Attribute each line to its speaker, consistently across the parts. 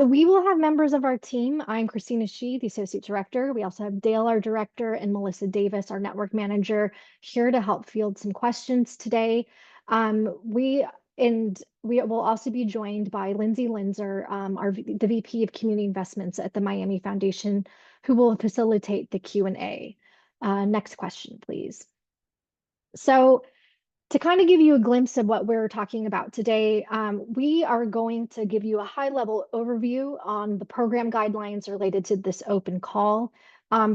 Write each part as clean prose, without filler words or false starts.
Speaker 1: We will have members of our team. I'm Christina Shee, the Associate Director. We also have Dale, our Director, and Melissa Davis, our Network Manager, here to help field some questions today. We will also be joined by Lindsay Linzer, the VP of Community Investments at the Miami Foundation, who will facilitate the Q&A. Next question, please. So to kind of give you a glimpse of what we're talking about today, we are going to give you a high-level overview on the program guidelines related to this open call.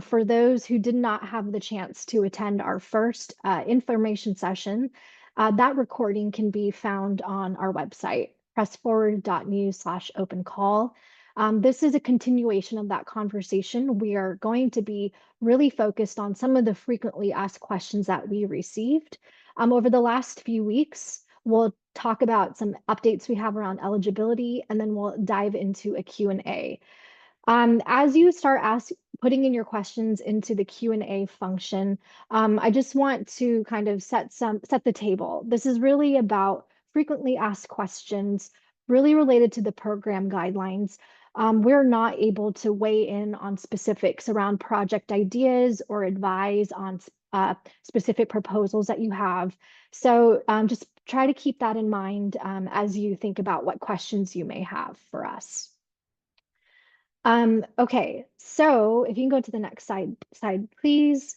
Speaker 1: For those who did not have the chance to attend our first information session, that recording can be found on our website, pressforward.news/open call. This is a continuation of that conversation. We are going to be really focused on some of the frequently asked questions that we received. Over the last few weeks, we'll talk about some updates we have around eligibility, and then we'll dive into a Q&A. As you start putting in your questions into the Q&A function, I just want to kind of set the table. This is really about frequently asked questions, really related to the program guidelines. We're not able to weigh in on specifics around project ideas or advise on specific proposals that you have. So just try to keep that in mind as you think about what questions you may have for us. Okay, so if you can go to the next slide, please.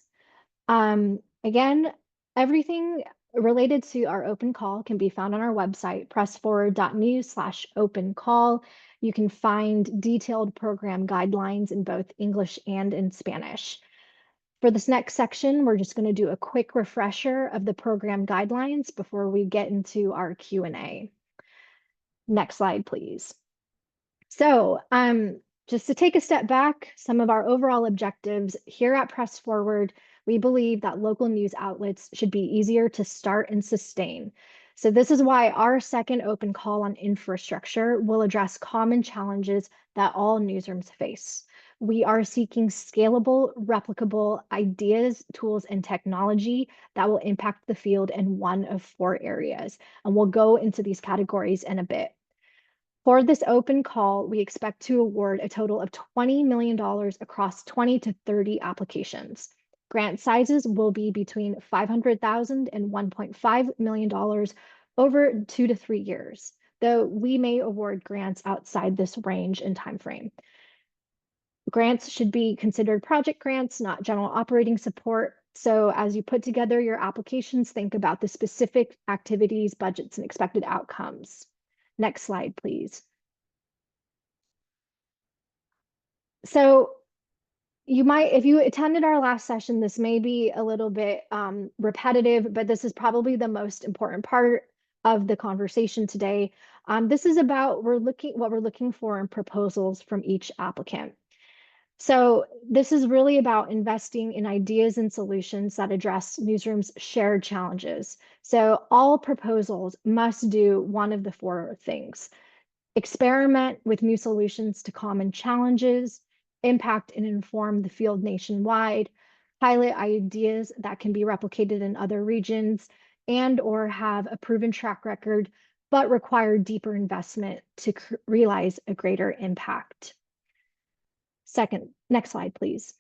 Speaker 1: Again, everything related to our open call can be found on our website, pressforward.news/open call. You can find detailed program guidelines in both English and in Spanish. For this next section, we're just going to do a quick refresher of the program guidelines before we get into our Q&A. Next slide, please. So just to take a step back, some of our overall objectives here at Press Forward, we believe that local news outlets should be easier to start and sustain. So this is why our second open call on infrastructure will address common challenges that all newsrooms face. We are seeking scalable, replicable ideas, tools, and technology that will impact the field in one of 4 areas. And we'll go into these categories in a bit. For this open call, we expect to award a total of $20 million across 20 to 30 applications. Grant sizes will be between $500,000 and $1.5 million over 2 to 3 years, though we may award grants outside this range and timeframe. Grants should be considered project grants, not general operating support. So as you put together your applications, think about the specific activities, budgets, and expected outcomes. Next slide, please. So if you attended our last session, this may be a little bit repetitive, but this is probably the most important part of the conversation today. This is about what we're looking for in proposals from each applicant. So this is really about investing in ideas and solutions that address newsrooms' shared challenges. So all proposals must do one of the 4 things: experiment with new solutions to common challenges, impact and inform the field nationwide, pilot ideas that can be replicated in other regions, and/or have a proven track record, but require deeper investment to realize a greater impact. Next slide, please.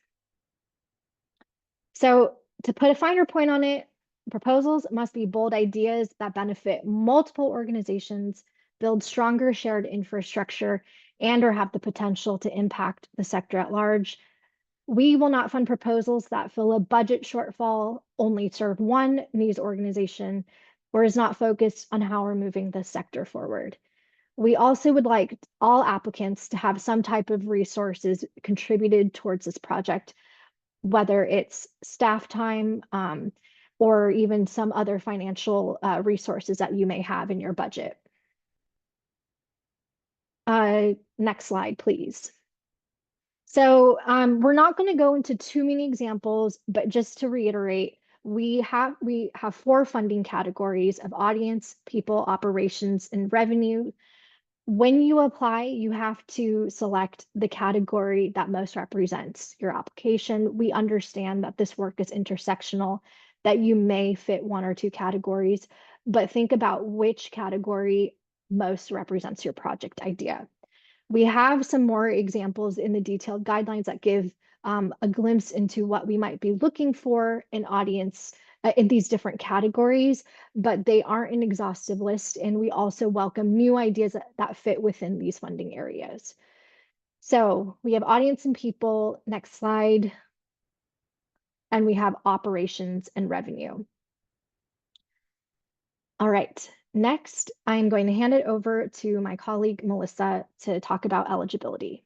Speaker 1: So to put a finer point on it, proposals must be bold ideas that benefit multiple organizations, build stronger shared infrastructure, and/or have the potential to impact the sector at large. We will not fund proposals that fill a budget shortfall, only serve one news organization, or is not focused on how we're moving the sector forward. We also would like all applicants to have some type of resources contributed towards this project, whether it's staff time or even some other financial resources that you may have in your budget. Next slide, please. So we're not going to go into too many examples, but just to reiterate, we have 4 funding categories of audience, people, operations, and revenue. When you apply, you have to select the category that most represents your application. We understand that this work is intersectional, that you may fit 1 or 2 categories, but think about which category most represents your project idea. We have some more examples in the detailed guidelines that give a glimpse into what we might be looking for in audience in these different categories, but they aren't an exhaustive list. And we also welcome new ideas that fit within these funding areas. So we have audience and people, next slide, and we have operations and revenue. All right, next, I'm going to hand it over to my colleague, Melissa, to talk about eligibility.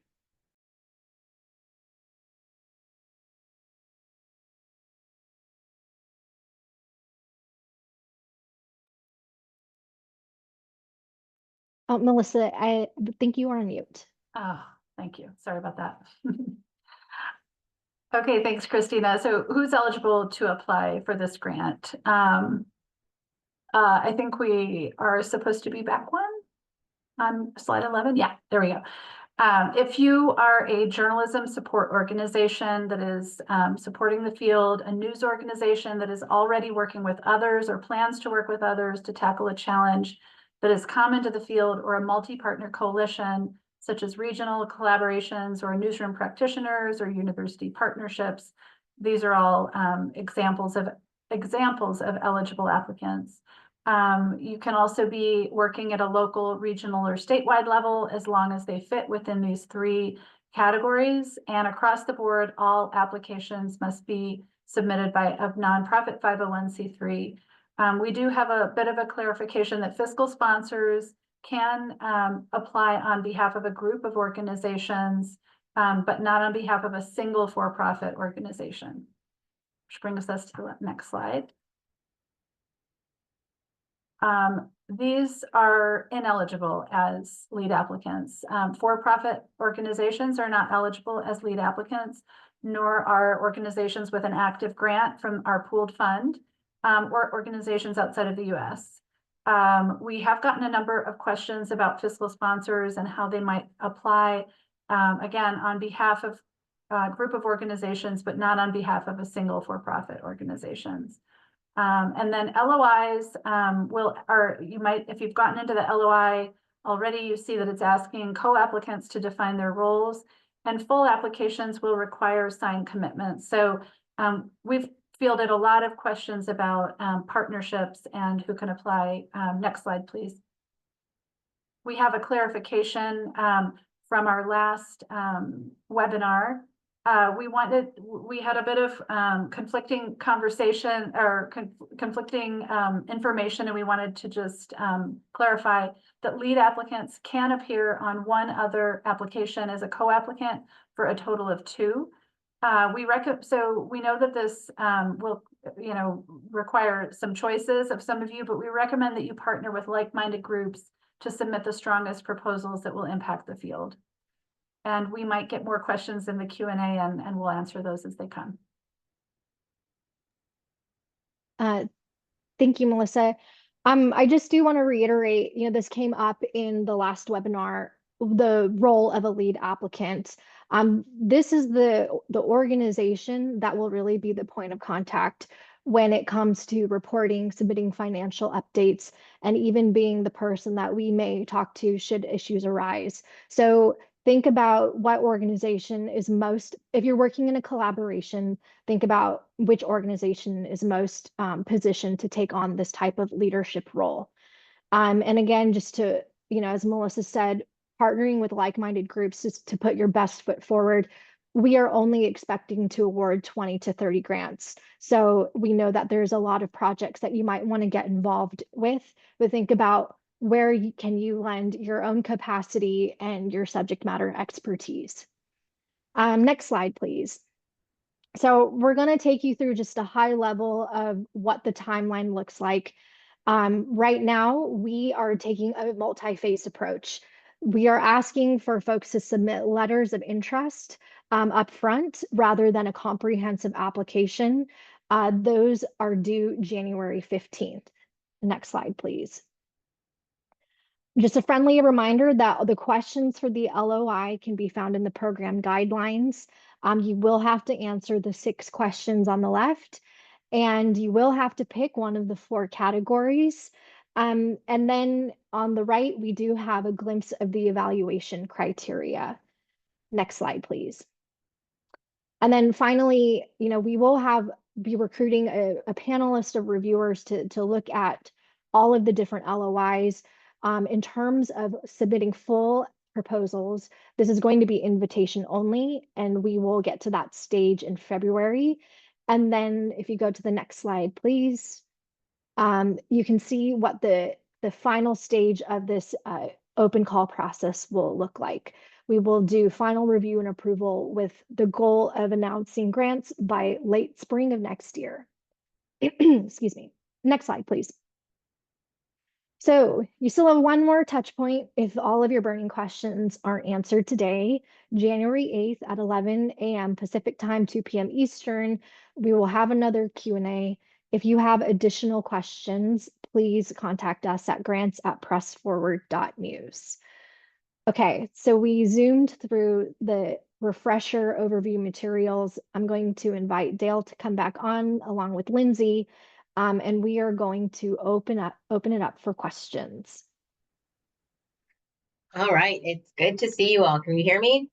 Speaker 1: Oh, Melissa, I think you are on mute.
Speaker 2: Oh, thank you. Sorry about that. Okay, thanks, Christina. So who's eligible to apply for this grant? I think we are supposed to be back one on slide 11. Yeah, there we go. If you are a journalism support organization that is supporting the field, a news organization that is already working with others or plans to work with others to tackle a challenge that is common to the field, or a multi-partner coalition, such as regional collaborations or newsroom practitioners or university partnerships, these are all examples of eligible applicants. You can also be working at a local, regional, or statewide level, as long as they fit within these three categories. And across the board, all applications must be submitted by a nonprofit 501c3. We do have a bit of a clarification that fiscal sponsors can apply on behalf of a group of organizations, but not on behalf of a single for-profit organization. Which brings us to the next slide. These are ineligible as lead applicants. For-profit organizations are not eligible as lead applicants, nor are organizations with an active grant from our pooled fund, or organizations outside of the US. We have gotten a number of questions about fiscal sponsors and how they might apply, again, on behalf of a group of organizations, but not on behalf of a single for-profit organizations. And then LOIs you might, if you've gotten into the LOI already, you see that it's asking co-applicants to define their roles, and full applications will require signed commitments. So we've fielded a lot of questions about partnerships and who can apply. Next slide, please. We have a clarification from our last webinar. We had a bit of conflicting conversation or conflicting information, and we wanted to just clarify that lead applicants can appear on one other application as a co-applicant for a total of 2. So we know that this will, require some choices of some of you, but we recommend that you partner with like-minded groups to submit the strongest proposals that will impact the field. And we might get more questions in the Q&A, and we'll answer those as they come.
Speaker 1: Thank you, Melissa. I just do want to reiterate, this came up in the last webinar, the role of a lead applicant. This is the organization that will really be the point of contact when it comes to reporting, submitting financial updates, and even being the person that we may talk to should issues arise. So think about what organization is most, if you're working in a collaboration, think about which organization is most positioned to take on this type of leadership role. And again, just to, as Melissa said, partnering with like-minded groups is to put your best foot forward. We are only expecting to award 20 to 30 grants. So we know that there's a lot of projects that you might want to get involved with, but think about where can you lend your own capacity and your subject matter expertise. Next slide, please. So we're going to take you through just a high level of what the timeline looks like. Right now, we are taking a multi-phase approach. We are asking for folks to submit letters of interest up front rather than a comprehensive application. Those are due January 15th. Next slide, please. Just a friendly reminder that the questions for the LOI can be found in the program guidelines. You will have to answer the 6 questions on the left, and you will have to pick one of the 4 categories. And then on the right, we do have a glimpse of the evaluation criteria. Next slide, please. And then finally, we will be recruiting a panelist of reviewers to look at all of the different LOIs. In terms of submitting full proposals, this is going to be invitation only, and we will get to that stage in February. And then if you go to the next slide, please, you can see what the final stage of this open call process will look like. We will do final review and approval with the goal of announcing grants by late spring of next year. Excuse me. Next slide, please. So you still have one more touch point if all of your burning questions aren't answered today. January 8th at 11 a.m. Pacific time, 2 p.m. Eastern, we will have another Q&A. If you have additional questions, please contact us at grants@pressforward.news. Okay, so we zoomed through the refresher overview materials. I'm going to invite Dale to come back on along with Lindsay, and we are going to open it up for questions.
Speaker 3: All right, it's good to see you all. Can you hear me?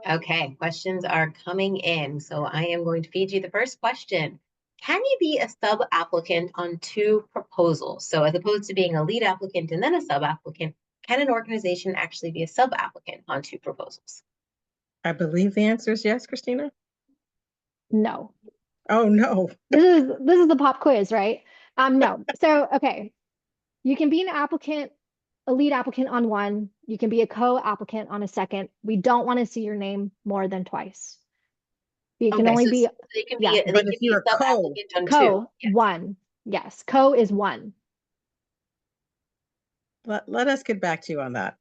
Speaker 3: Okay, questions are coming in. So I am going to feed you the first question. Can you be a sub-applicant on 2 proposals? So as opposed to being a lead applicant and then a sub-applicant, can an organization actually be a sub-applicant on 2 proposals?
Speaker 4: I believe the answer is yes, Christina.
Speaker 1: No.
Speaker 4: Oh, no.
Speaker 1: This is the pop quiz, right? No. So, okay. You can be a lead applicant on 1. You can be a co-applicant on a second. We don't want to see your name more than twice. You can only be
Speaker 3: they can
Speaker 1: yeah.
Speaker 3: be they
Speaker 4: But
Speaker 3: can
Speaker 4: if
Speaker 3: be
Speaker 4: you're
Speaker 3: a sub-applicant on 2.
Speaker 1: co
Speaker 3: Yes.
Speaker 1: 1. Yes, co is 1.
Speaker 4: Let us get back to you on that.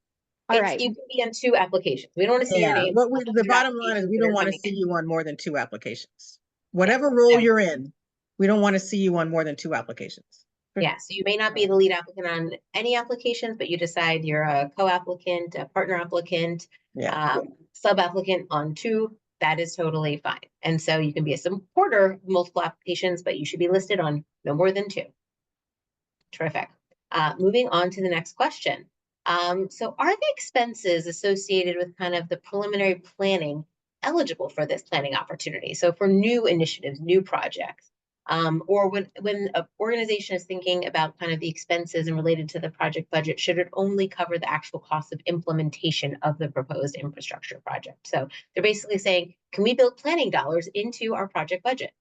Speaker 1: All right.
Speaker 3: You can be on 2 applications. We don't want to see your
Speaker 4: Yeah,
Speaker 3: name.
Speaker 4: the bottom line is we don't want to see you on more than 2 applications. Whatever role
Speaker 3: Yeah.
Speaker 4: you're in, we don't want to see you on more than 2 applications.
Speaker 3: Yeah, so you may not be the lead applicant on any applications, but you decide you're a co-applicant, a partner applicant,
Speaker 4: Yeah.
Speaker 3: Sub-applicant on 2, that is totally fine. And so you can be a supporter of multiple applications, but you should be listed on no more than 2. Terrific. Moving on to the next question. So are the expenses associated with kind of the preliminary planning eligible for this planning opportunity? So for new initiatives, new projects, or when an organization is thinking about kind of the expenses and related to the project budget, should it only cover the actual cost of implementation of the proposed infrastructure project? So they're basically saying, can we build planning dollars into our project budget?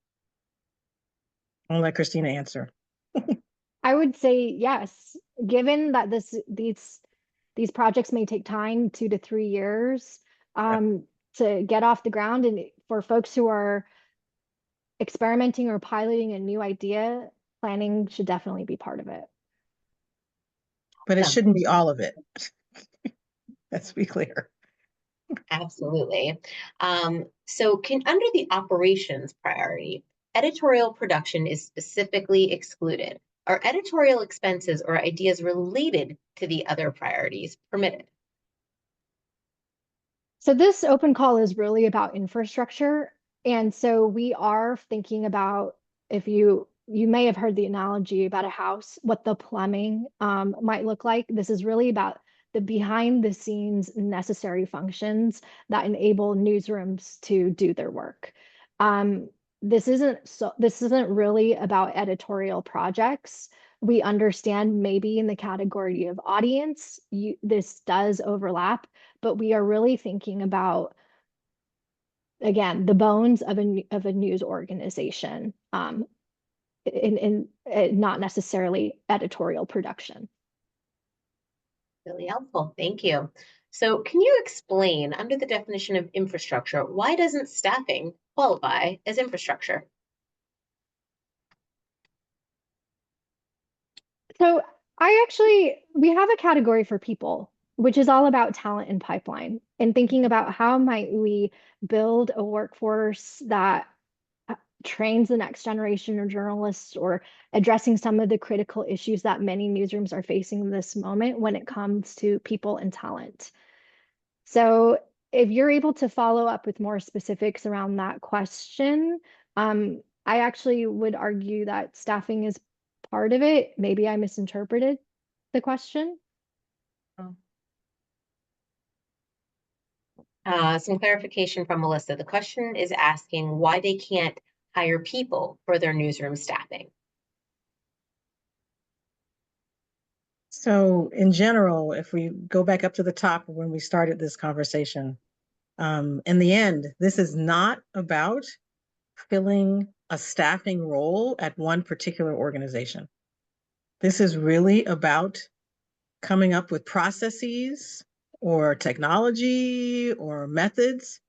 Speaker 4: I'll let Christina answer.
Speaker 1: I would say yes, given that these projects may take time, 2 to 3 years, to get off the ground, and for folks who are experimenting or piloting a new idea, planning should definitely be part of it.
Speaker 4: But it shouldn't be all of it. Let's be clear.
Speaker 3: Absolutely. So under the operations priority, editorial production is specifically excluded. Are editorial expenses or ideas related to the other priorities permitted?
Speaker 1: So this open call is really about infrastructure. And so we are thinking about, if you may have heard the analogy about a house, what the plumbing might look like. This is really about the behind the scenes necessary functions that enable newsrooms to do their work. This isn't really about editorial projects. We understand maybe in the category of audience, this does overlap, but we are really thinking about, again, the bones of a news organization, in not necessarily editorial production.
Speaker 3: Really helpful. Thank you. So can you explain, under the definition of infrastructure, why doesn't staffing qualify as infrastructure?
Speaker 1: So we have a category for people, which is all about talent and pipeline, and thinking about how might we build a workforce that trains the next generation of journalists, or addressing some of the critical issues that many newsrooms are facing in this moment when it comes to people and talent. So if you're able to follow up with more specifics around that question, I actually would argue that staffing is part of it. Maybe I misinterpreted the question.
Speaker 3: Some clarification from Melissa. The question is asking why they can't hire people for their newsroom staffing.
Speaker 4: So in general, if we go back up to the top when we started this conversation, in the end, this is not about filling a staffing role at one particular organization. This is really about coming up with processes or technology or methods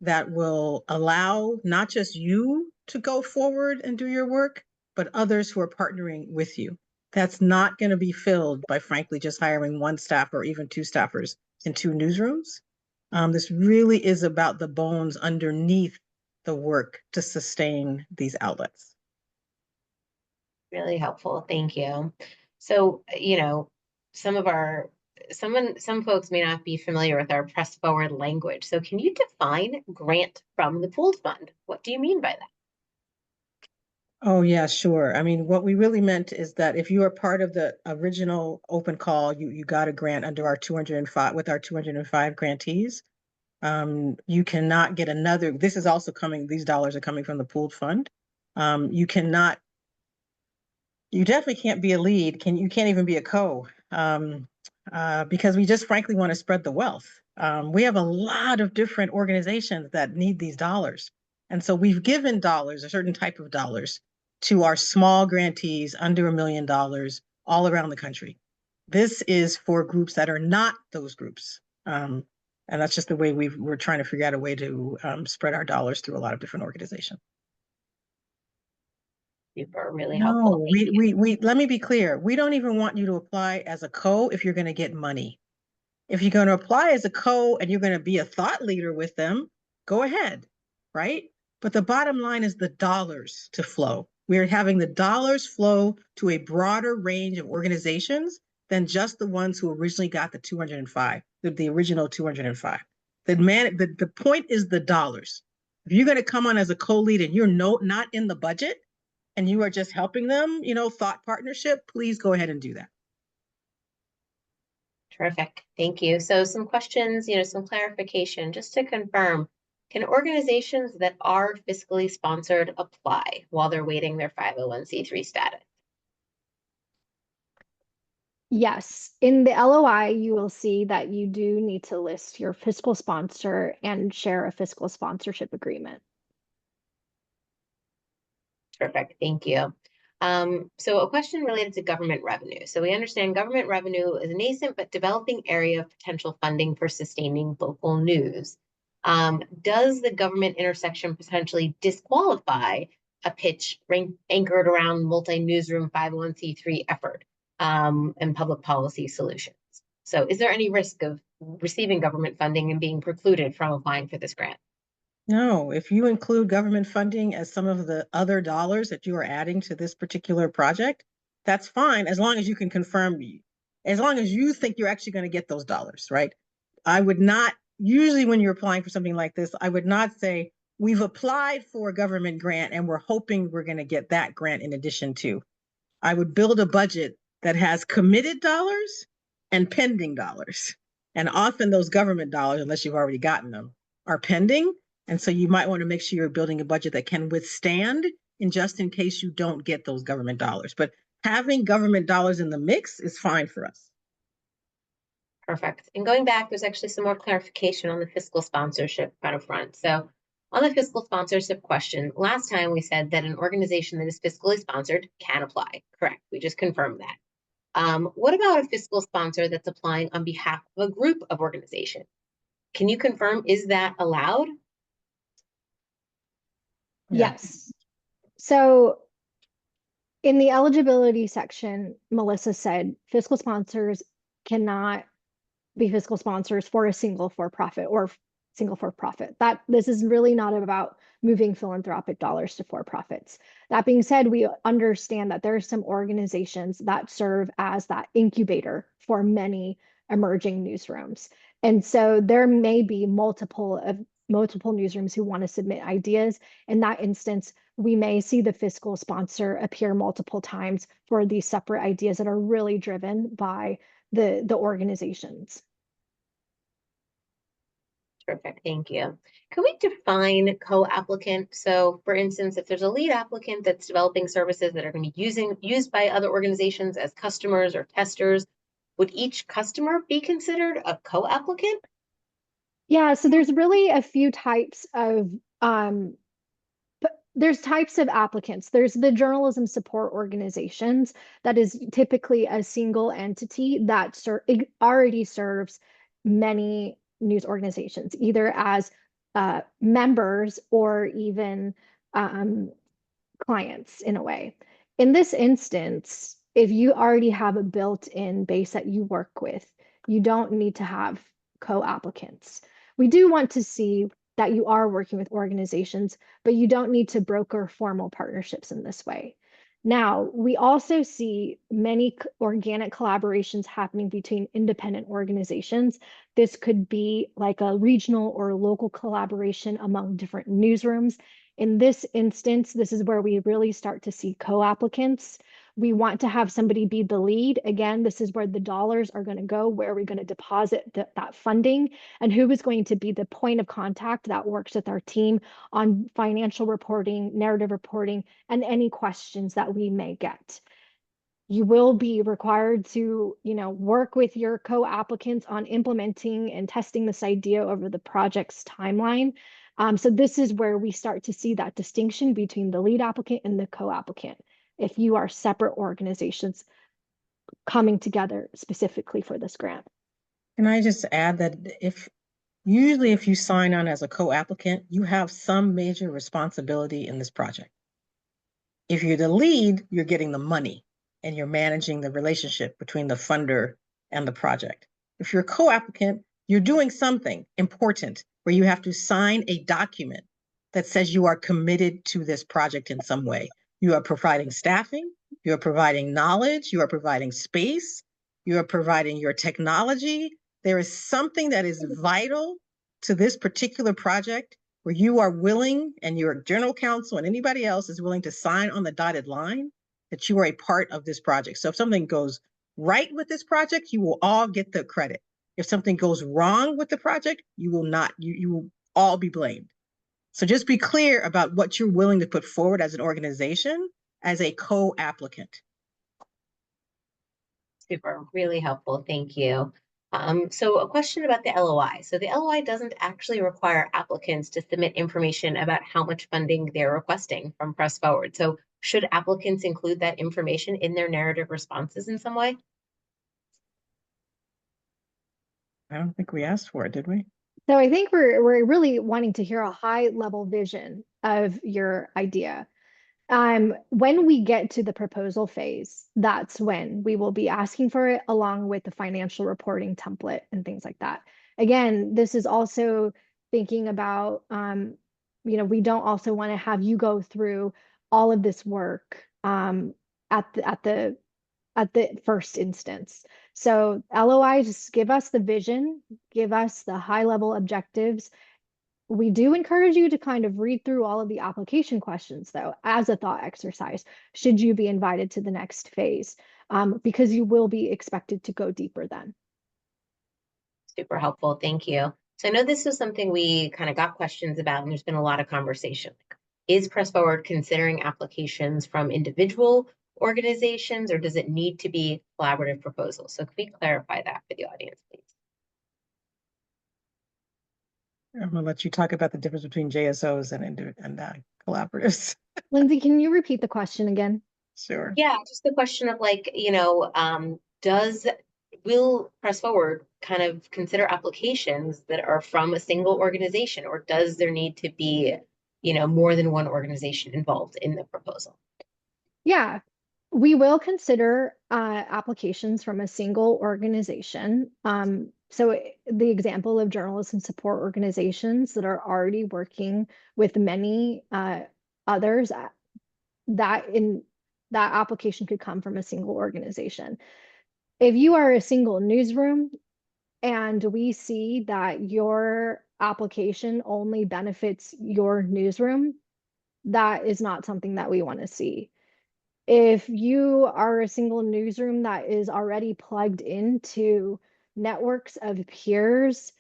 Speaker 4: that will allow not just you to go forward and do your work, but others who are partnering with you. That's not going to be filled by, frankly, just hiring one staff or even two staffers in two newsrooms. This really is about the bones underneath the work to sustain these outlets.
Speaker 3: Really helpful. Thank you. So, some folks may not be familiar with our press forward language. So can you define grant from the pooled fund? What do you mean by that?
Speaker 4: Oh, yeah, sure. I mean, what we really meant is that if you are part of the original open call, you got a grant under our 205 with our 205 grantees. You cannot get another. This is also coming, these dollars are coming from the pooled fund. You definitely can't be a lead. You can't even be a co, because we just frankly want to spread the wealth. We have a lot of different organizations that need these dollars. And so we've given dollars, a certain type of dollars, to our small grantees under $1 million all around the country. This is for groups that are not those groups. And that's just the way we're trying to figure out a way to spread our dollars through a lot of different organizations.
Speaker 3: Super, really helpful.
Speaker 4: We let me be clear. We don't even want you to apply as a co if you're going to get money. If you're going to apply as a co and you're going to be a thought leader with them, go ahead, right? But the bottom line is the dollars to flow. We're having the dollars flow to a broader range of organizations than just the ones who originally got the 205, the original 205. The point is the dollars. If you're going to come on as a co-lead and you're not in the budget and you are just helping them, thought partnership, please go ahead and do that.
Speaker 3: Terrific. Thank you. So some questions, some clarification, just to confirm, can organizations that are fiscally sponsored apply while they're waiting their 501c3 status?
Speaker 1: Yes, in the LOI, you will see that you do need to list your fiscal sponsor and share a fiscal sponsorship agreement.
Speaker 3: Perfect. Thank you. So a question related to government revenue. So we understand government revenue is a nascent but developing area of potential funding for sustaining local news. Does the government intersection potentially disqualify a pitch anchored around multi-newsroom 501c3 effort and public policy solutions? So is there any risk of receiving government funding and being precluded from applying for this grant?
Speaker 4: No, if you include government funding as some of the other dollars that you are adding to this particular project, that's fine, as long as you can confirm, as long as you think you're actually going to get those dollars, right? I would not, usually when you're applying for something like this, I would not say, we've applied for a government grant and we're hoping we're going to get that grant in addition to. I would build a budget that has committed dollars and pending dollars. And often those government dollars, unless you've already gotten them, are pending. And so you might want to make sure you're building a budget that can withstand just in case you don't get those government dollars. But having government dollars in the mix is fine for us.
Speaker 3: Perfect. And going back, there's actually some more clarification on the fiscal sponsorship front. So on the fiscal sponsorship question, last time we said that an organization that is fiscally sponsored can apply. Correct. We just confirmed that. What about a fiscal sponsor that's applying on behalf of a group of organizations? Can you confirm, is that allowed?
Speaker 1: Yes. So in the eligibility section, Melissa said fiscal sponsors cannot be fiscal sponsors for a single for-profit or single for-profit. That this is really not about moving philanthropic dollars to for-profits. That being said, we understand that there are some organizations that serve as that incubator for many emerging newsrooms. And so there may be multiple of multiple newsrooms who want to submit ideas. In that instance, we may see the fiscal sponsor appear multiple times for these separate ideas that are really driven by the organizations.
Speaker 3: Terrific, thank you. Can we define co-applicant? So for instance, if there's a lead applicant that's developing services that are going to be used by other organizations as customers or testers, would each customer be considered a co-applicant?
Speaker 1: Yeah, so there's really a few types of there's types of applicants. There's the journalism support organizations that is typically a single entity that already serves many news organizations, either as members or even clients in a way. In this instance, if you already have a built-in base that you work with, you don't need to have co-applicants. We do want to see that you are working with organizations, but you don't need to broker formal partnerships in this way. Now, we also see many organic collaborations happening between independent organizations. This could be like a regional or local collaboration among different newsrooms. In this instance, this is where we really start to see co-applicants. We want to have somebody be the lead. Again, this is where the dollars are going to go, where are we going to deposit that funding, and who is going to be the point of contact that works with our team on financial reporting, narrative reporting, and any questions that we may get. You will be required to, work with your co-applicants on implementing and testing this idea over the project's timeline. So this is where we start to see that distinction between the lead applicant and the co-applicant. If you are separate organizations coming together specifically for this grant.
Speaker 4: Can I just add that usually if you sign on as a co-applicant, you have some major responsibility in this project. If you're the lead, you're getting the money and you're managing the relationship between the funder and the project. If you're a co-applicant, you're doing something important where you have to sign a document that says you are committed to this project in some way. You are providing staffing, you are providing knowledge, you are providing space, you are providing your technology. There is something that is vital to this particular project where you are willing, and your general counsel and anybody else is willing to sign on the dotted line that you are a part of this project. So if something goes right with this project, you will all get the credit. If something goes wrong with the project, you will not, you will all be blamed. So just be clear about what you're willing to put forward as an organization, as a co-applicant.
Speaker 3: Super, really helpful, thank you. So a question about the LOI. So the LOI doesn't actually require applicants to submit information about how much funding they're requesting from Press Forward. So should applicants include that information in their narrative responses in some way?
Speaker 4: I don't think we asked for it, did we?
Speaker 1: So I think we're really wanting to hear a high level vision of your idea. When we get to the proposal phase, that's when we will be asking for it along with the financial reporting template and things like that. Again, this is also thinking about, we don't also want to have you go through all of this work at the first instance. So LOI, just give us the vision, give us the high level objectives. We do encourage you to kind of read through all of the application questions, though, as a thought exercise, should you be invited to the next phase, because you will be expected to go deeper then.
Speaker 3: Super helpful, thank you. So I know this is something we kind of got questions about, and there's been a lot of conversation. Is Press Forward considering applications from individual organizations, or does it need to be collaborative proposals? So can we clarify that for the audience, please?
Speaker 4: I'm gonna let you talk about the difference between JSOs and collaboratives.
Speaker 1: Lindsay, can you repeat the question again?
Speaker 4: Sure.
Speaker 3: Yeah, just the question of like, will Press Forward kind of consider applications that are from a single organization, or does there need to be, more than one organization involved in the proposal?
Speaker 1: Yeah, we will consider applications from a single organization. So the example of journalism support organizations that are already working with many others, that application could come from a single organization. If you are a single newsroom, and we see that your application only benefits your newsroom, that is not something that we want to see. If you are a single newsroom that is already plugged into networks of peers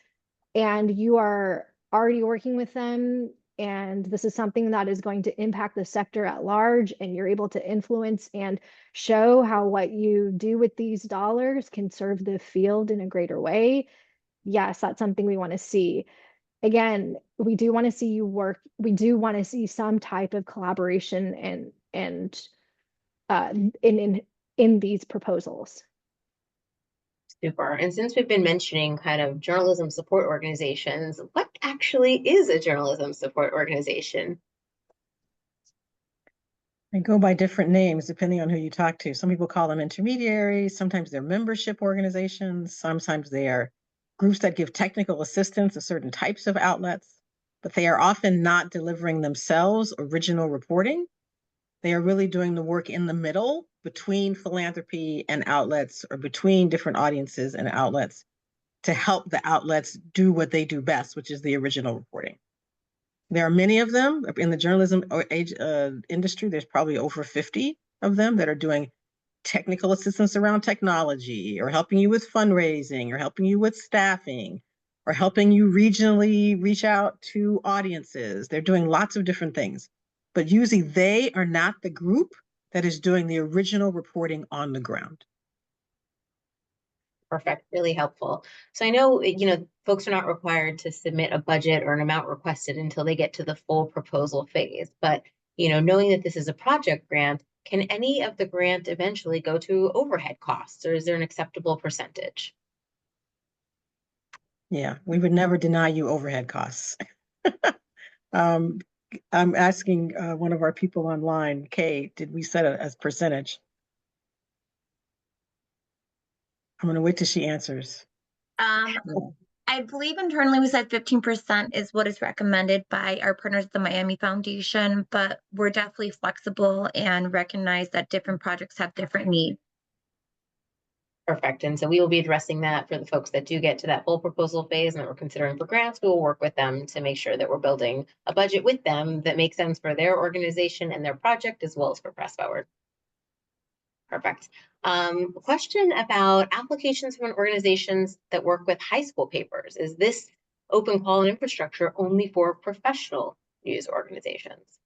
Speaker 1: and you are already working with them, and this is something that is going to impact the sector at large, and you're able to influence and show how what you do with these dollars can serve the field in a greater way, yes, that's something we want to see. Again, we do want to see you work. We do want to see some type of collaboration and in these proposals.
Speaker 3: Super. And since we've been mentioning kind of journalism support organizations, what actually is a journalism support organization?
Speaker 4: They go by different names depending on who you talk to. Some people call them intermediaries. Sometimes they're membership organizations. Sometimes they are groups that give technical assistance to certain types of outlets, but they are often not delivering themselves original reporting. They are really doing the work in the middle between philanthropy and outlets, or between different audiences and outlets, to help the outlets do what they do best, which is the original reporting. There are many of them in the journalism industry. There's probably over 50 of them that are doing technical assistance around technology, or helping you with fundraising, or helping you with staffing, or helping you regionally reach out to audiences. They're doing lots of different things, but usually they are not the group that is doing the original reporting on the ground.
Speaker 3: Perfect, really helpful. So I know, folks are not required to submit a budget or an amount requested until they get to the full proposal phase. But, knowing that this is a project grant, can any of the grant eventually go to overhead costs, or is there an acceptable percentage?
Speaker 4: Yeah, we would never deny you overhead costs. I'm asking one of our people online, Kay, did we set a percentage? I'm going to wait till she answers.
Speaker 5: I believe internally we said 15% is what is recommended by our partners at the Miami Foundation, but we're definitely flexible and recognize that different projects have different needs.
Speaker 3: Perfect. And so we will be addressing that for the folks that do get to that full proposal phase and that we're considering for grants. We will work with them to make sure that we're building a budget with them that makes sense for their organization and their project, as well as for Press Forward. Perfect. Question about applications from organizations that work with high school papers. Is this open call and infrastructure only for professional news organizations?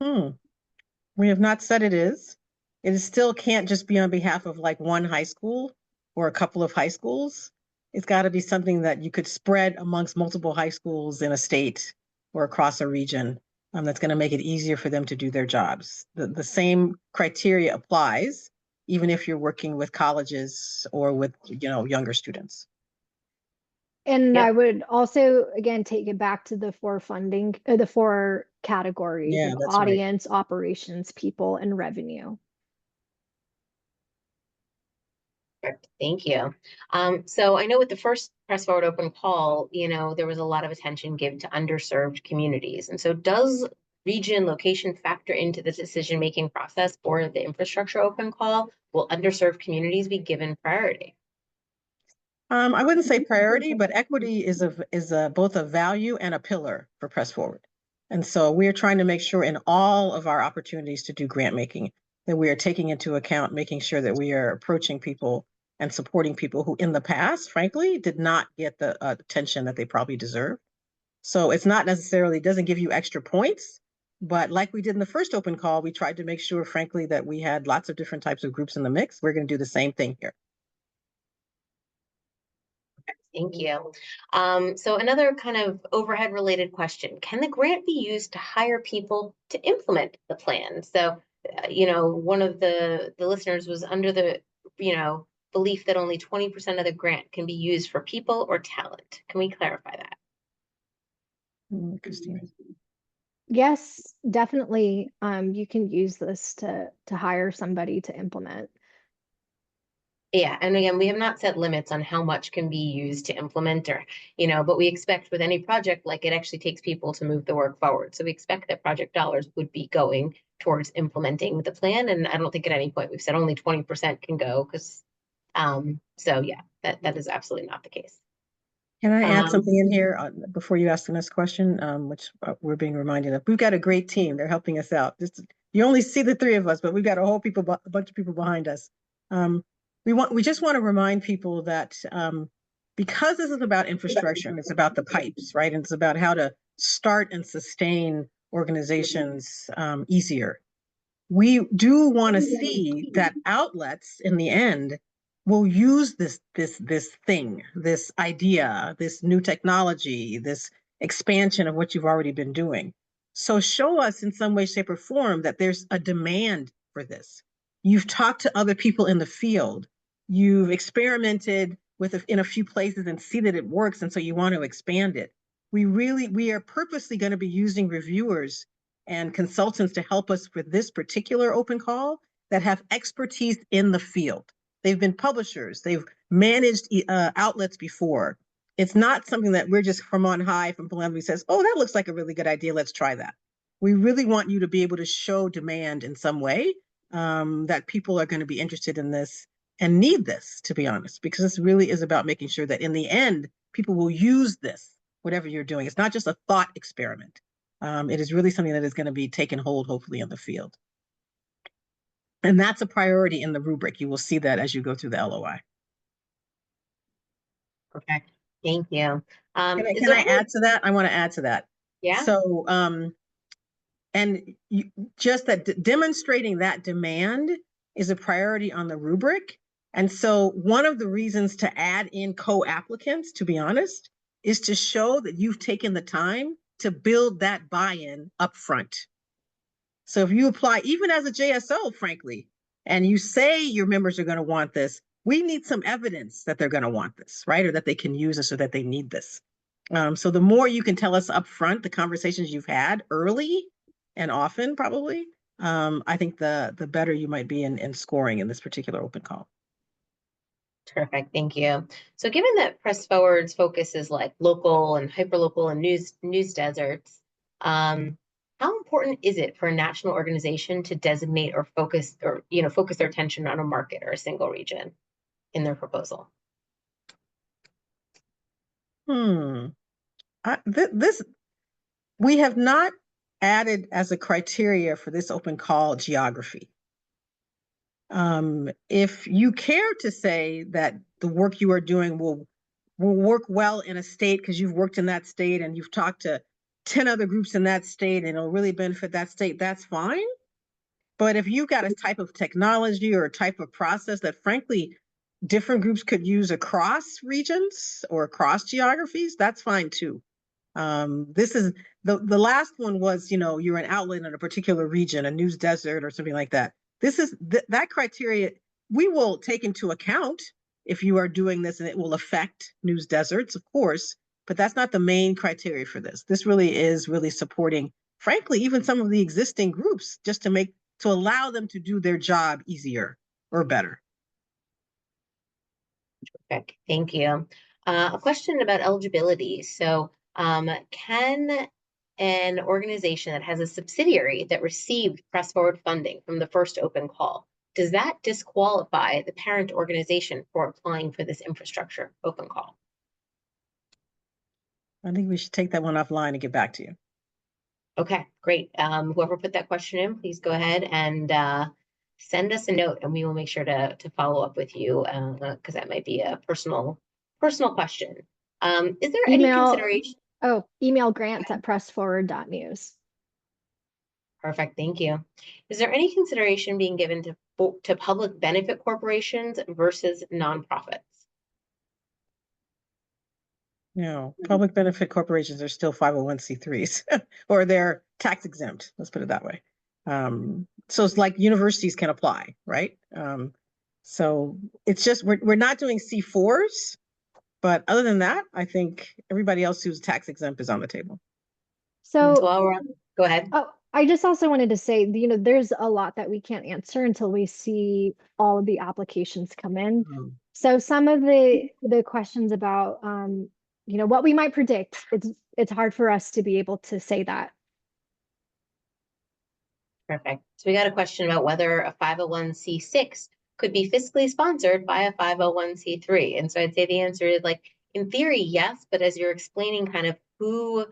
Speaker 4: We have not said it is. It still can't just be on behalf of like one high school or a couple of high schools. It's got to be something that you could spread amongst multiple high schools in a state or across a region. That's going to make it easier for them to do their jobs. The same criteria applies, even if you're working with colleges or with, younger students.
Speaker 1: And
Speaker 3: Yep.
Speaker 1: I would also, again, take it back to the four funding, the four categories
Speaker 4: Yeah,
Speaker 1: of
Speaker 4: that's right.
Speaker 1: audience, operations, people, and revenue.
Speaker 3: Perfect. Thank you. So I know with the first Press Forward open call, there was a lot of attention given to underserved communities. And so does region location factor into the decision-making process for the infrastructure open call? Will underserved communities be given priority?
Speaker 4: I wouldn't say priority, but equity is both a value and a pillar for Press Forward. And so we are trying to make sure in all of our opportunities to do grant making that we are taking into account, making sure that we are approaching people and supporting people who in the past, frankly, did not get the attention that they probably deserve. So it's not necessarily, doesn't give you extra points, but like we did in the first open call, we tried to make sure, frankly, that we had lots of different types of groups in the mix. We're going to do the same thing here.
Speaker 3: Thank you. So another kind of overhead related question, can the grant be used to hire people to implement the plan? So, one of the listeners was under the, belief that only 20% of the grant can be used for people or talent. Can we clarify that?
Speaker 4: Christina.
Speaker 1: Yes, definitely. You can use this to hire somebody to implement.
Speaker 3: Yeah, and again, we have not set limits on how much can be used to implement or, but we expect with any project, like it actually takes people to move the work forward. So we expect that project dollars would be going towards implementing the plan. And I don't think at any point we've said only 20% can go because So yeah, that is absolutely not the case.
Speaker 4: Can I add
Speaker 3: Um,
Speaker 4: something in here before you ask the next question, which we're being reminded of? We've got a great team. They're helping us out. You only see the three of us, but we've got a bunch of people behind us. We just want to remind people that because this is about infrastructure and it's about the pipes, right? And it's about how to start and sustain organizations easier. We do want to see that outlets in the end will use this thing, this idea, this new technology, this expansion of what you've already been doing. So show us in some way, shape, or form that there's a demand for this. You've talked to other people in the field. You've experimented in a few places and see that it works, and so you want to expand it. We are purposely going to be using reviewers and consultants to help us with this particular open call that have expertise in the field. They've been publishers, they've managed outlets before. It's not something that we're just from on high from Philanthropy says, oh, that looks like a really good idea, let's try that. We really want you to be able to show demand in some way, that people are going to be interested in this and need this, to be honest, because this really is about making sure that in the end, people will use this, whatever you're doing. It's not just a thought experiment. It is really something that is going to be taken hold, hopefully, in the field. And that's a priority in the rubric. You will see that as you go through the LOI.
Speaker 3: Okay, thank you.
Speaker 4: Can I add to that? I want to add to that.
Speaker 3: Yeah.
Speaker 4: So, just that demonstrating that demand is a priority on the rubric. And so one of the reasons to add in co-applicants, to be honest, is to show that you've taken the time to build that buy-in up front. So if you apply, even as a JSO, frankly, and you say your members are going to want this, we need some evidence that they're going to want this, right? Or that they can use this or that they need this. So the more you can tell us up front, the conversations you've had early and often probably, I think the better you might be in scoring in this particular open call.
Speaker 3: Terrific, thank you. So given that Press Forward's focus is like local and hyperlocal and news deserts, how important is it for a national organization to designate or focus their attention on a market or a single region in their proposal?
Speaker 4: We have not added as a criteria for this open call geography. If you care to say that the work you are doing will work well in a state because you've worked in that state and you've talked to 10 other groups in that state and it'll really benefit that state, that's fine. But if you've got a type of technology or a type of process that frankly different groups could use across regions or across geographies, that's fine too. This is the last one was, you're an outlet in a particular region, a news desert or something like that. This is that criteria we will take into account if you are doing this, and it will affect news deserts, of course, but that's not the main criteria for this. This really is supporting, frankly, even some of the existing groups, just to allow them to do their job easier or better.
Speaker 3: Perfect, thank you. A question about eligibility. So can an organization that has a subsidiary that received Press Forward funding from the first open call, does that disqualify the parent organization for applying for this infrastructure open call?
Speaker 4: I think we should take that one offline and get back to you.
Speaker 3: Okay, great. Whoever put that question in, please go ahead and send us a note, and we will make sure to follow up with you because that might be a personal question. Is there any consideration?
Speaker 1: Oh, email grants@pressforward.news.
Speaker 3: Perfect, thank you. Is there any consideration being given to public benefit corporations versus nonprofits?
Speaker 4: No, public benefit corporations are still 501c3s or they're tax exempt. Let's put it that way. So it's like universities can apply, right? So it's just, we're not doing C4s, but other than that, I think everybody else who's tax exempt is on the table.
Speaker 1: So
Speaker 3: go ahead.
Speaker 1: Oh, I just also wanted to say, there's a lot that we can't answer until we see all of the applications come in. So some of the questions about, what we might predict, it's hard for us to be able to say that.
Speaker 3: Perfect. So we got a question about whether a 501c6 could be fiscally sponsored by a 501c3. And so I'd say the answer is like, in theory, yes, but as you're explaining kind of who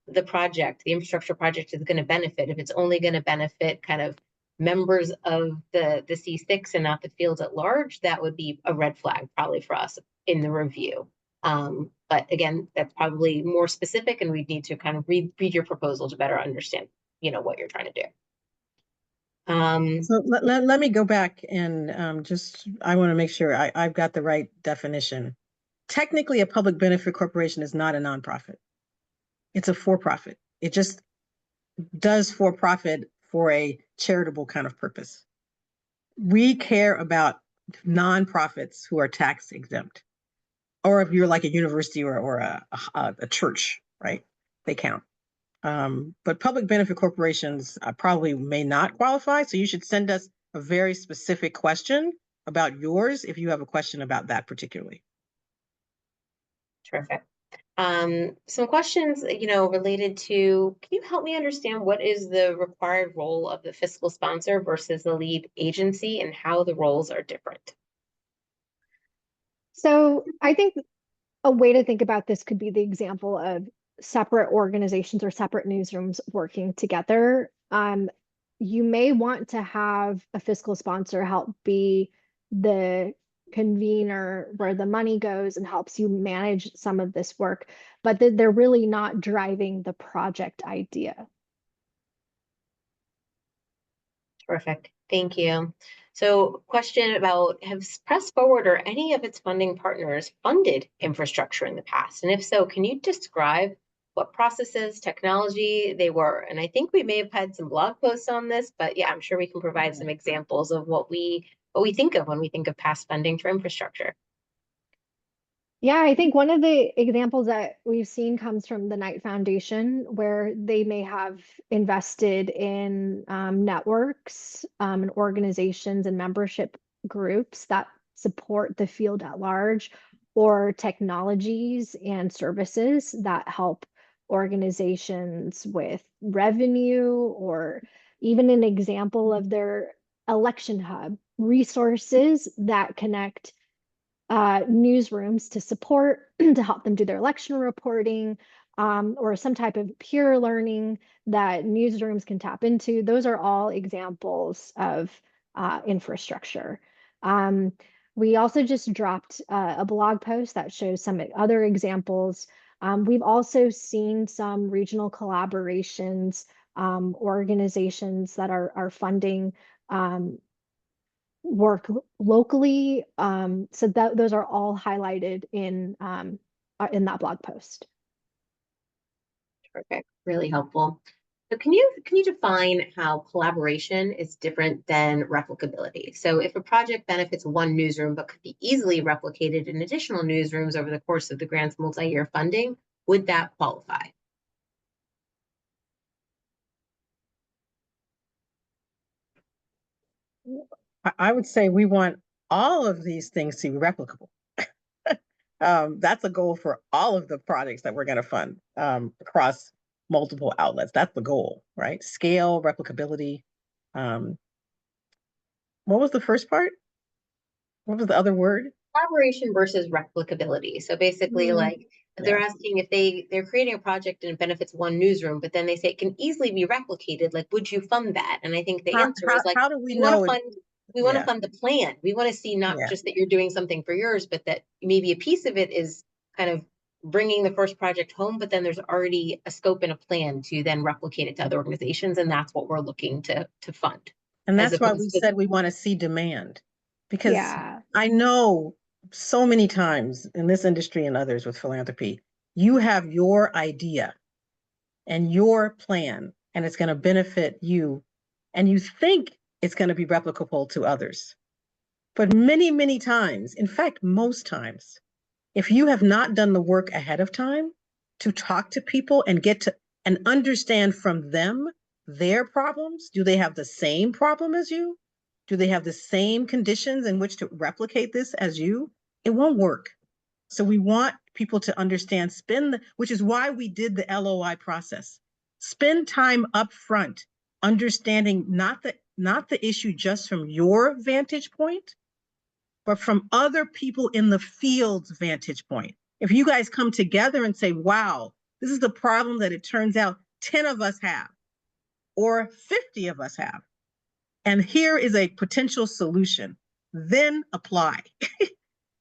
Speaker 3: the project, the infrastructure project is going to benefit, if it's only going to benefit kind of members of the C6 and not the field at large, that would be a red flag probably for us in the review. But again, that's probably more specific, and we'd need to kind of read your proposal to better understand, what you're trying to do.
Speaker 4: So let me go back and I want to make sure I've got the right definition. Technically, a public benefit corporation is not a nonprofit. It's a for-profit. It just does for-profit for a charitable kind of purpose. We care about nonprofits who are tax exempt, or if you're like a university or a church, right? They count. But public benefit corporations probably may not qualify. So you should send us a very specific question about yours if you have a question about that particularly.
Speaker 3: Terrific. Some questions, related to, can you help me understand what is the required role of the fiscal sponsor versus the lead agency and how the roles are different?
Speaker 1: So I think a way to think about this could be the example of separate organizations or separate newsrooms working together. You may want to have a fiscal sponsor help be the convener where the money goes and helps you manage some of this work, but they're really not driving the project idea.
Speaker 3: Terrific. Thank you. So question about, has Press Forward or any of its funding partners funded infrastructure in the past? And if so, can you describe what processes, technology they were? And I think we may have had some blog posts on this, but yeah, I'm sure we can provide some examples of what we think of when we think of past funding for infrastructure.
Speaker 1: Yeah, I think one of the examples that we've seen comes from the Knight Foundation, where they may have invested in networks and organizations and membership groups that support the field at large, or technologies and services that help organizations with revenue, or even an example of their election hub resources that connect newsrooms to support, to help them do their election reporting, or some type of peer learning that newsrooms can tap into. Those are all examples of infrastructure. We also just dropped a blog post that shows some other examples. We've also seen some regional collaborations, organizations that are funding work locally. So those are all highlighted in that blog post.
Speaker 3: Perfect. Really helpful. So can you define how collaboration is different than replicability? So if a project benefits one newsroom but could be easily replicated in additional newsrooms over the course of the grant's multi-year funding, would that qualify?
Speaker 4: I would say we want all of these things to be replicable. That's a goal for all of the projects that we're going to fund across multiple outlets. That's the goal, right? Scale, replicability. What was the first part? What was the other word?
Speaker 3: Collaboration versus replicability. So basically, they're asking if they're creating a project and it benefits one newsroom, but then they say it can easily be replicated. Like, would you fund that? And I think the answer is like,
Speaker 4: how do we know?
Speaker 3: We want to fund the plan. We want to see not just that you're doing something for yours, but that maybe a piece of it is kind of bringing the first project home, but then there's already a scope and a plan to then replicate it to other organizations. And that's what we're looking to fund.
Speaker 4: And that's why we said we want to see demand, because I know so many times in this industry and others with philanthropy, you have your idea and your plan, and it's going to benefit you, and you think it's going to be replicable to others. But many, many times, in fact, most times, if you have not done the work ahead of time to talk to people and get to and understand from them their problems, do they have the same problem as you? Do they have the same conditions in which to replicate this as you? It won't work. So we want people to understand, which is why we did the LOI process. Spend time up front, understanding not the issue just from your vantage point, but from other people in the field's vantage point. If you guys come together and say, wow, this is the problem that it turns out 10 of us have, or 50 of us have, and here is a potential solution, then apply.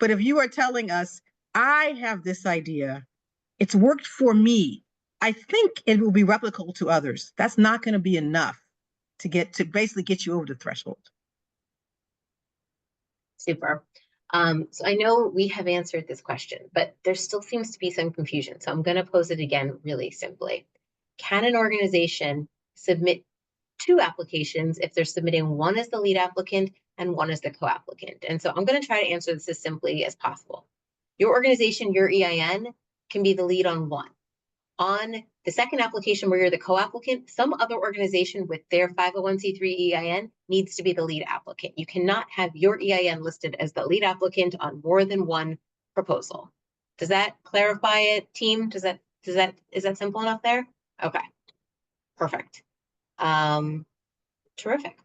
Speaker 4: But if you are telling us, I have this idea, it's worked for me, I think it will be replicable to others. That's not going to be enough to basically get you over the threshold.
Speaker 3: Super. So I know we have answered this question, but there still seems to be some confusion. So I'm going to pose it again really simply. Can an organization submit 2 applications if they're submitting one as the lead applicant and one as the co-applicant? And so I'm going to try to answer this as simply as possible. Your organization, your EIN, can be the lead on one. On the second application where you're the co-applicant, some other organization with their 501c3 EIN needs to be the lead applicant. You cannot have your EIN listed as the lead applicant on more than one proposal. Does that clarify it, team? Is that simple enough there? Okay, perfect. Terrific.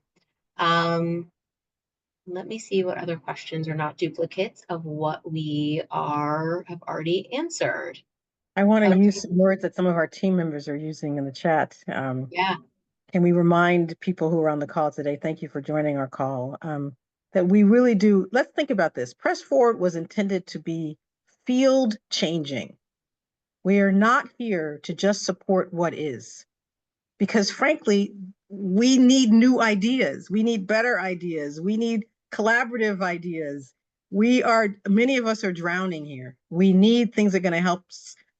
Speaker 3: Let me see what other questions are not duplicates of what we have already answered.
Speaker 4: I want to
Speaker 3: Okay.
Speaker 4: use some words that some of our team members are using in the chat.
Speaker 3: Yeah.
Speaker 4: Can we remind people who are on the call today, thank you for joining our call, that we really do, let's think about this. Press Forward was intended to be field changing. We are not here to just support what is, because frankly, we need new ideas. We need better ideas. We need collaborative ideas. Many of us are drowning here. We need things that are going to help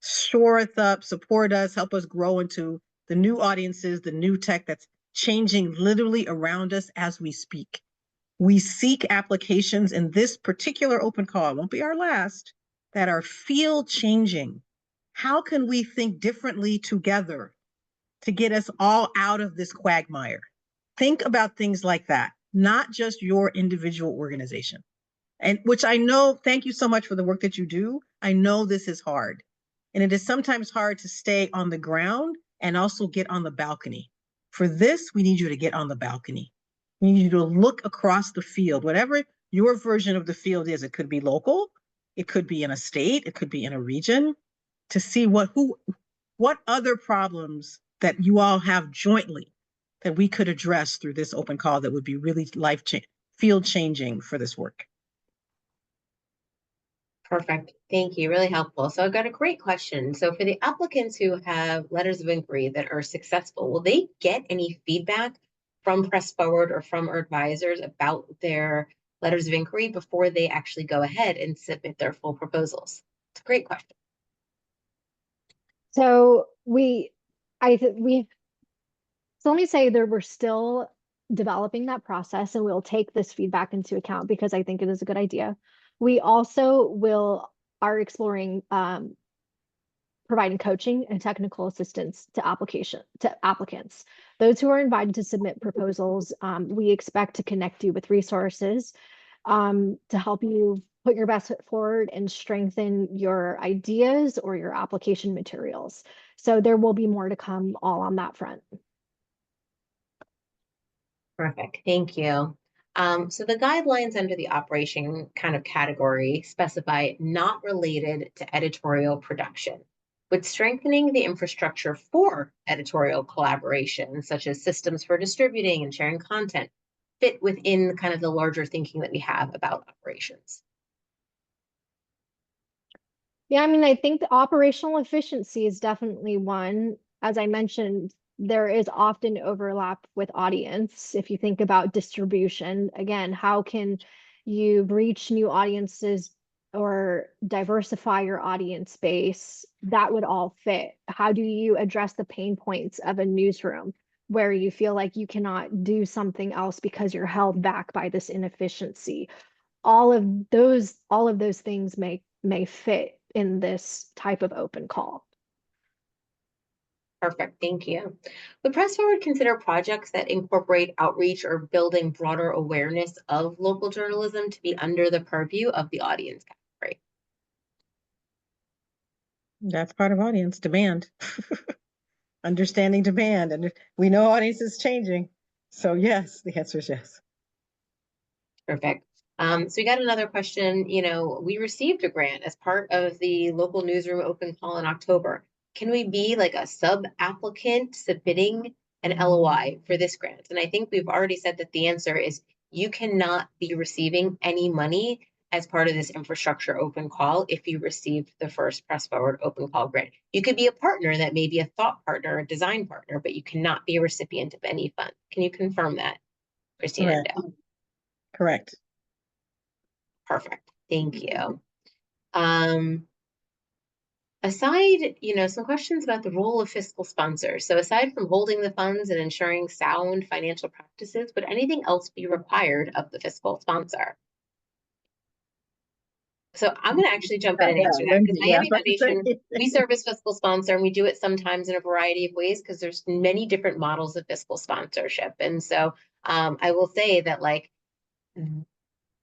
Speaker 4: shore us up, support us, help us grow into the new audiences, the new tech that's changing literally around us as we speak. We seek applications in this particular open call, it won't be our last, that are field changing. How can we think differently together to get us all out of this quagmire? Think about things like that, not just your individual organization. And which I know, thank you so much for the work that you do. I know this is hard. And it is sometimes hard to stay on the ground and also get on the balcony. For this, we need you to get on the balcony. We need you to look across the field, whatever your version of the field is. It could be local, it could be in a state, it could be in a region, to see what other problems that you all have jointly that we could address through this open call that would be really field changing for this work.
Speaker 3: Perfect. Thank you. Really helpful. So I've got a great question. So for the applicants who have letters of inquiry that are successful, will they get any feedback from Press Forward or from our advisors about their letters of inquiry before they actually go ahead and submit their full proposals? It's a great question.
Speaker 1: So so let me say that we're still developing that process, and we'll take this feedback into account because I think it is a good idea. We also are exploring providing coaching and technical assistance to applicants. Those who are invited to submit proposals, we expect to connect you with resources to help you put your best foot forward and strengthen your ideas or your application materials. So there will be more to come all on that front.
Speaker 3: Perfect. Thank you. So the guidelines under the operation kind of category specify not related to editorial production, with strengthening the infrastructure for editorial collaboration, such as systems for distributing and sharing content, fit within kind of the larger thinking that we have about operations.
Speaker 1: Yeah, I mean, I think the operational efficiency is definitely one. As I mentioned, there is often overlap with audience. If you think about distribution, again, how can you reach new audiences or diversify your audience base? That would all fit. How do you address the pain points of a newsroom where you feel like you cannot do something else because you're held back by this inefficiency? All of those things may fit in this type of open call.
Speaker 3: Perfect. Thank you. Would Press Forward consider projects that incorporate outreach or building broader awareness of local journalism to be under the purview of the audience category?
Speaker 4: That's part of audience demand. Understanding demand, and we know audience is changing. So yes, the answer is yes.
Speaker 3: Perfect. So we got another question, we received a grant as part of the local newsroom open call in October. Can we be like a sub-applicant submitting an LOI for this grant? And I think we've already said that the answer is you cannot be receiving any money as part of this infrastructure open call if you received the first Press Forward open call grant. You could be a partner that may be a thought partner, a design partner, but you cannot be a recipient of any fund. Can you confirm that, Christina?
Speaker 4: Correct. Correct.
Speaker 3: Perfect. Thank you. Aside, some questions about the role of fiscal sponsors. So aside from holding the funds and ensuring sound financial practices, would anything else be required of the fiscal sponsor? So I'm going to actually jump in and answer that because Miami Foundation, we serve as fiscal sponsor, and we do it sometimes in a variety of ways because there's many different models of fiscal sponsorship. And so I will say that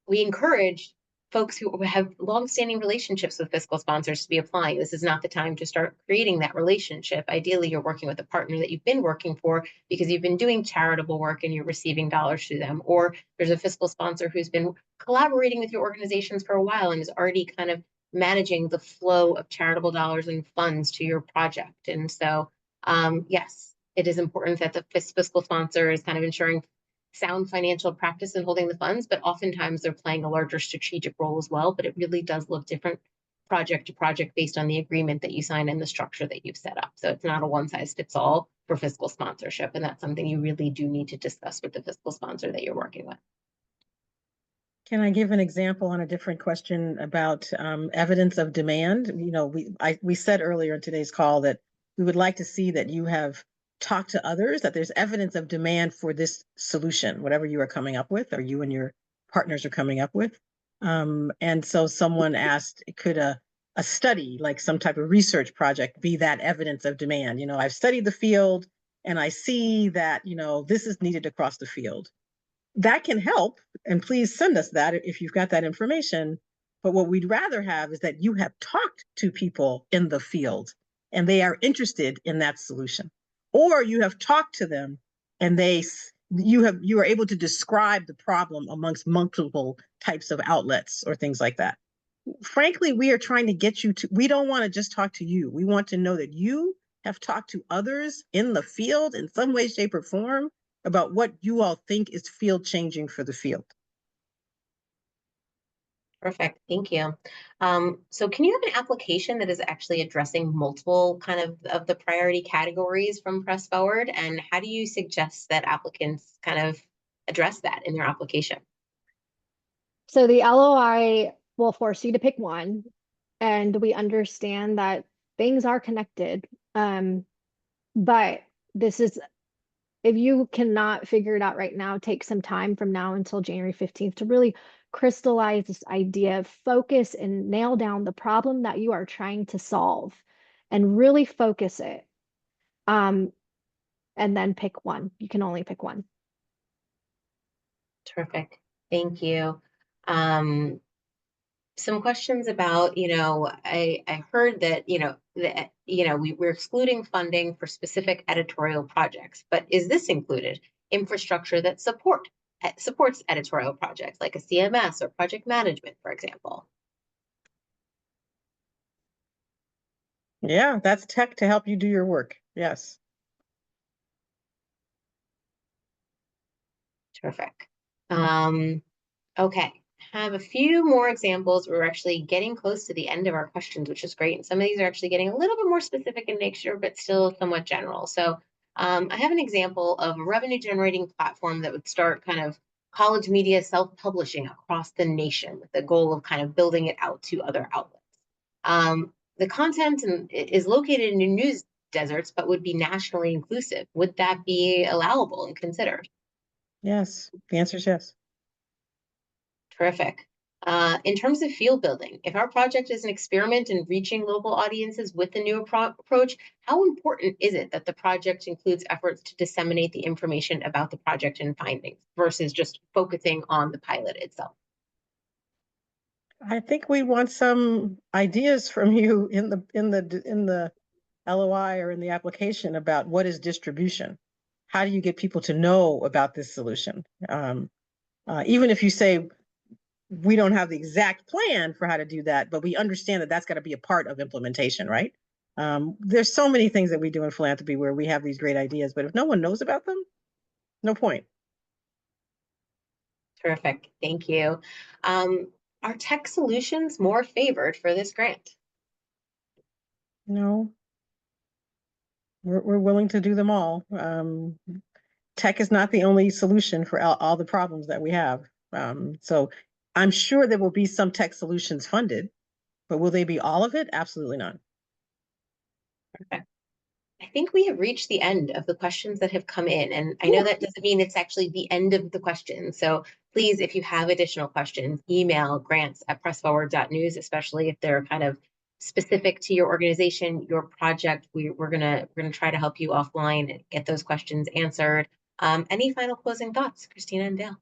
Speaker 3: we encourage folks who have longstanding relationships with fiscal sponsors to be applying. This is not the time to start creating that relationship. Ideally, you're working with a partner that you've been working for because you've been doing charitable work and you're receiving dollars through them. Or there's a fiscal sponsor who's been collaborating with your organizations for a while and is already kind of managing the flow of charitable dollars and funds to your project. And so, yes, it is important that the fiscal sponsor is kind of ensuring sound financial practice in holding the funds, but oftentimes they're playing a larger strategic role as well. But it really does look different project to project based on the agreement that you sign and the structure that you've set up. So it's not a one size fits all for fiscal sponsorship. And that's something you really do need to discuss with the fiscal sponsor that you're working with.
Speaker 4: Can I give an example on a different question about evidence of demand? We said earlier in today's call that we would like to see that you have talked to others, that there's evidence of demand for this solution, whatever you are coming up with, or you and your partners are coming up with. And so someone asked, could a study, like some type of research project, be that evidence of demand? I've studied the field and I see that, this is needed across the field. That can help, and please send us that if you've got that information. But what we'd rather have is that you have talked to people in the field and they are interested in that solution, or you have talked to them and you are able to describe the problem amongst multiple types of outlets or things like that. Frankly, we are trying to get you to, we don't want to just talk to you. We want to know that you have talked to others in the field in some way, shape, or form about what you all think is field changing for the field.
Speaker 3: Perfect. Thank you. So can you have an application that is actually addressing multiple kind of the priority categories from Press Forward? And how do you suggest that applicants kind of address that in their application?
Speaker 1: So the LOI will force you to pick one, and we understand that things are connected. But this is, if you cannot figure it out right now, take some time from now until January 15th to really crystallize this idea, focus and nail down the problem that you are trying to solve and really focus it. And then pick one. You can only pick one.
Speaker 3: Terrific. Thank you. Some questions about, I heard that, we're excluding funding for specific editorial projects, but is this included infrastructure that supports editorial projects like a CMS or project management, for example?
Speaker 4: Yeah, that's tech to help you do your work. Yes.
Speaker 3: Terrific. Okay. Have a few more examples. We're actually getting close to the end of our questions, which is great. And some of these are actually getting a little bit more specific in nature, but still somewhat general. So I have an example of a revenue generating platform that would start kind of college media self-publishing across the nation with the goal of kind of building it out to other outlets. The content is located in news deserts, but would be nationally inclusive. Would that be allowable and considered?
Speaker 4: Yes, the answer is yes.
Speaker 3: Terrific. In terms of field building, if our project is an experiment in reaching local audiences with the new approach, how important is it that the project includes efforts to disseminate the information about the project and findings versus just focusing on the pilot itself?
Speaker 4: I think we want some ideas from you in the LOI or in the application about what is distribution. How do you get people to know about this solution? Even if you say we don't have the exact plan for how to do that, but we understand that that's got to be a part of implementation, right? There's so many things that we do in philanthropy where we have these great ideas, but if no one knows about them, no point.
Speaker 3: Terrific, thank you. Are tech solutions more favored for this grant?
Speaker 4: No, we're willing to do them all. Tech is not the only solution for all the problems that we have. So I'm sure there will be some tech solutions funded, but will they be all of it? Absolutely not.
Speaker 3: Perfect. I think we have reached the end of the questions that have come in, and I know that doesn't mean it's actually the end of the questions. So please, if you have additional questions, email grants@pressforward.news, especially if they're kind of specific to your organization, your project. We're gonna try to help you offline and get those questions answered. Any final closing thoughts, Christina and Dale?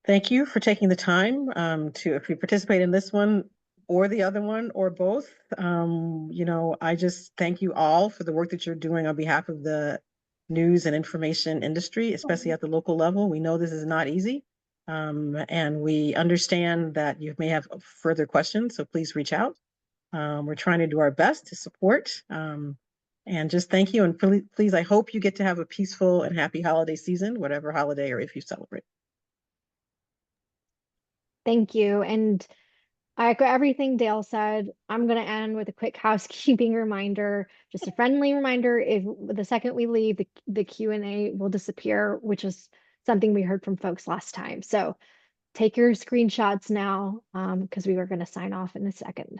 Speaker 4: Thank you for taking the time if you participate in this one or the other one or both. I just thank you all for the work that you're doing on behalf of the news and information industry, especially at the local level. We know this is not easy. And we understand that you may have further questions, so please reach out. We're trying to do our best to support. And just thank you. And please, I hope you get to have a peaceful and happy holiday season, whatever holiday or if you celebrate.
Speaker 1: Thank you. And I echo everything Dale said. I'm going to end with a quick housekeeping reminder, just a friendly reminder. If the second we leave, the Q&A will disappear, which is something we heard from folks last time. So take your screenshots now, because we were going to sign off in a second.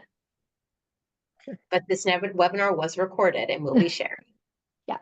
Speaker 3: But this webinar was recorded and will be shared.
Speaker 1: Yes.